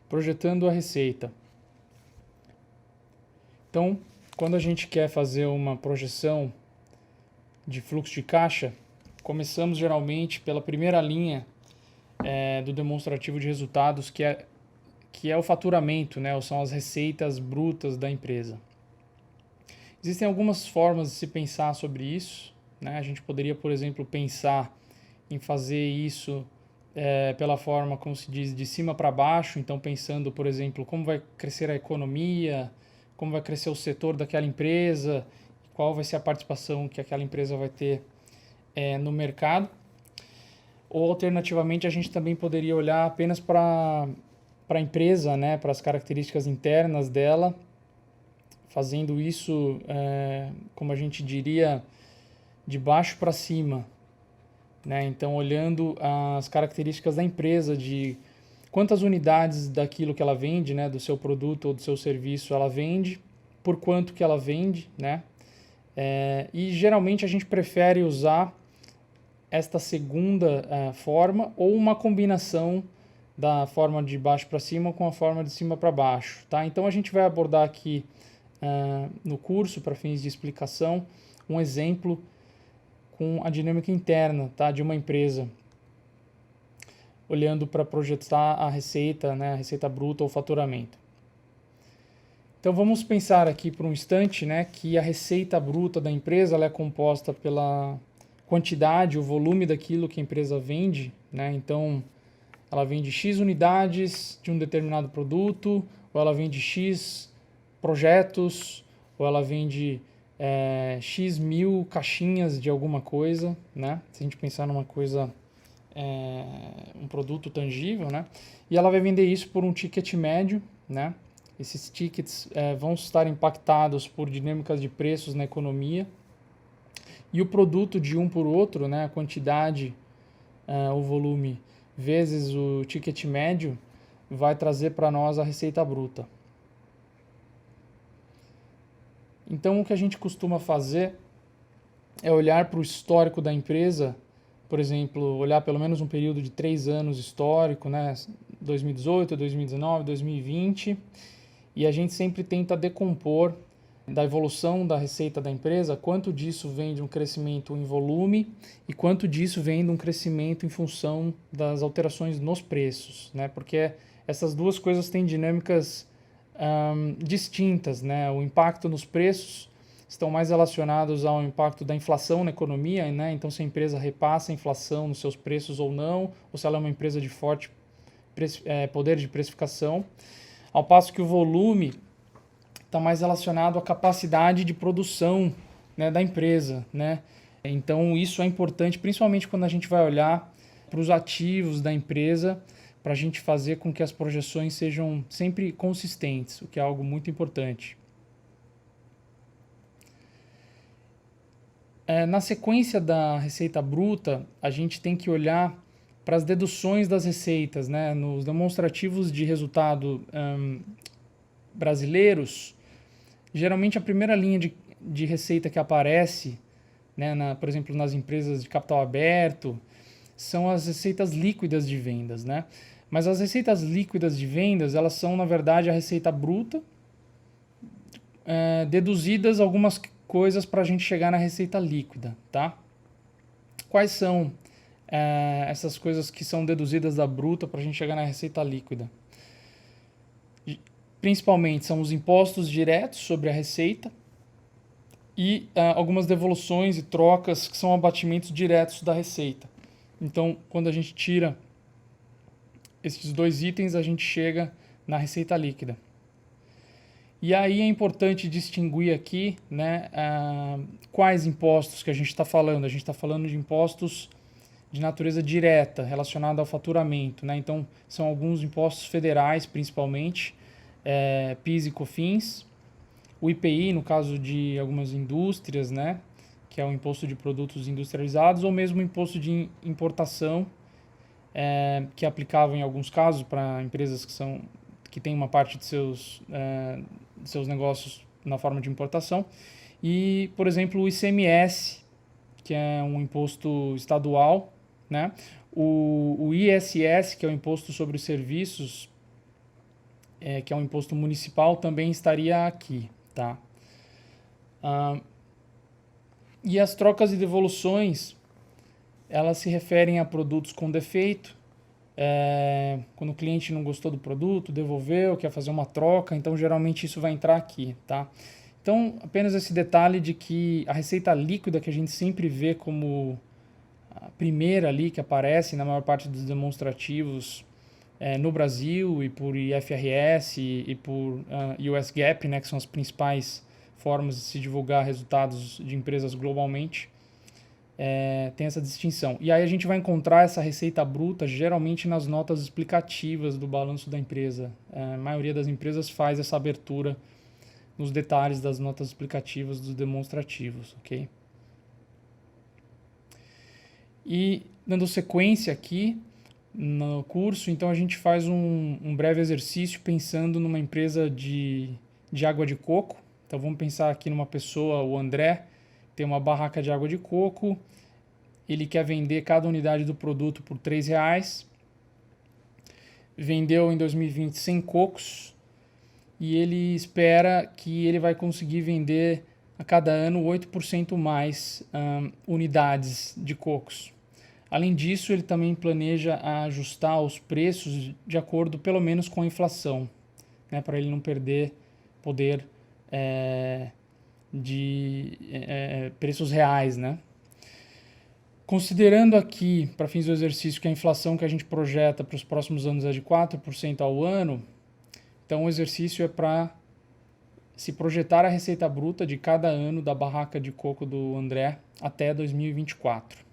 projetando a receita. Então, quando a gente quer fazer uma projeção de fluxo de caixa, começamos geralmente pela primeira linha do demonstrativo de resultados, que é o faturamento, né? Ou são as receitas brutas da empresa. Existem algumas formas de se pensar sobre isso, né? A gente poderia, por exemplo, pensar em fazer isso pela forma, como se diz, de cima para baixo, então pensando, por exemplo, como vai crescer a economia, como vai crescer o setor daquela empresa, qual vai ser a participação que aquela empresa vai ter no mercado. Ou, alternativamente, a gente também poderia olhar apenas para a empresa, né, para as características internas dela, fazendo isso, como a gente diria, de baixo para cima, né? Então, olhando as características da empresa, de quantas unidades daquilo que ela vende, né, do seu produto ou do seu serviço ela vende, por quanto que ela vende, né? E geralmente a gente prefere usar esta segunda forma ou uma combinação da forma de baixo para cima com a forma de cima para baixo, tá? Então a gente vai abordar aqui no curso, para fins de explicação, um exemplo com a dinâmica interna, tá, de uma empresa, olhando para projetar a receita, né, a receita bruta ou faturamento. Então vamos pensar aqui por um instante, né, que a receita bruta da empresa ela é composta pela quantidade, o volume daquilo que a empresa vende, né? Então ela vende X unidades de um determinado produto, ou ela vende X projetos, ou ela vende X mil caixinhas de alguma coisa, né? Se a gente pensar numa coisa, um produto tangível, né? E ela vai vender isso por um ticket médio, né? Esses tickets vão estar impactados por dinâmicas de preços na economia. E o produto de um por outro, né? A quantidade, o volume, vezes o ticket médio, vai trazer para nós a receita bruta. Então, o que a gente costuma fazer é olhar para o histórico da empresa, por exemplo, olhar pelo menos um período de 3 anos histórico, né? 2018, 2019, 2020, e a gente sempre tenta decompor da evolução da receita da empresa, quanto disso vem de um crescimento em volume e quanto disso vem de um crescimento em função das alterações nos preços, né? Porque essas duas coisas têm dinâmicas distintas, né? O impacto nos preços estão mais relacionados ao impacto da inflação na economia, né? Então, se a empresa repassa a inflação nos seus preços ou não, ou se ela é uma empresa de forte poder de precificação, ao passo que o volume está mais relacionado à capacidade de produção, né, da empresa, né? Então, isso é importante, principalmente quando a gente vai olhar para os ativos da empresa, para a gente fazer com que as projeções sejam sempre consistentes, o que é algo muito importante. Na sequência da receita bruta, a gente tem que olhar para as deduções das receitas, né? Nos demonstrativos de resultado brasileiros, geralmente a primeira linha de receita que aparece, né, por exemplo, nas empresas de capital aberto, são as receitas líquidas de vendas, né? Mas as receitas líquidas de vendas, elas são, na verdade, a receita bruta, deduzidas algumas coisas para a gente chegar na receita líquida, tá? Quais são essas coisas que são deduzidas da bruta para a gente chegar na receita líquida? Principalmente são os impostos diretos sobre a receita e algumas devoluções e trocas que são abatimentos diretos da receita. Então, quando a gente tira esses dois itens, a gente chega na receita líquida. E aí é importante distinguir aqui, né, quais impostos que a gente está falando. A gente está falando de impostos de natureza direta, relacionada ao faturamento, né? Então, são alguns impostos federais, principalmente, PIS e COFINS, o IPI, no caso de algumas indústrias, né, que é o imposto de produtos industrializados, ou mesmo o imposto de importação, que é aplicável em alguns casos para empresas que têm uma parte de seus negócios na forma de importação, e, por exemplo, o ICMS, que é um imposto estadual, né? O ISS, que é o imposto sobre os serviços, que é um imposto municipal, também estaria aqui, tá? E as trocas e devoluções, elas se referem a produtos com defeito, quando o cliente não gostou do produto, devolveu, quer fazer uma troca, então geralmente isso vai entrar aqui, tá? Então, apenas esse detalhe de que a receita líquida que a gente sempre vê como a primeira ali que aparece na maior parte dos demonstrativos no Brasil e por IFRS e por US GAAP, né, que são as principais formas de se divulgar resultados de empresas globalmente, tem essa distinção. E aí a gente vai encontrar essa receita bruta geralmente nas notas explicativas do balanço da empresa. A maioria das empresas faz essa abertura nos detalhes das notas explicativas dos demonstrativos, ok? E dando sequência aqui no curso, então a gente faz um breve exercício pensando numa empresa de água de coco. Então vamos pensar aqui numa pessoa, o André, tem uma barraca de água de coco, ele quer vender cada unidade do produto por R$3, vendeu em 2020 100 cocos e ele espera que ele vai conseguir vender a cada ano 8% mais unidades de cocos. Além disso, ele também planeja ajustar os preços de acordo pelo menos com a inflação, né, para ele não perder poder de preços reais, né? Considerando aqui, para fins do exercício, que a inflação que a gente projeta para os próximos anos é de 4% ao ano, então o exercício é para se projetar a receita bruta de cada ano da barraca de coco do André até 2024.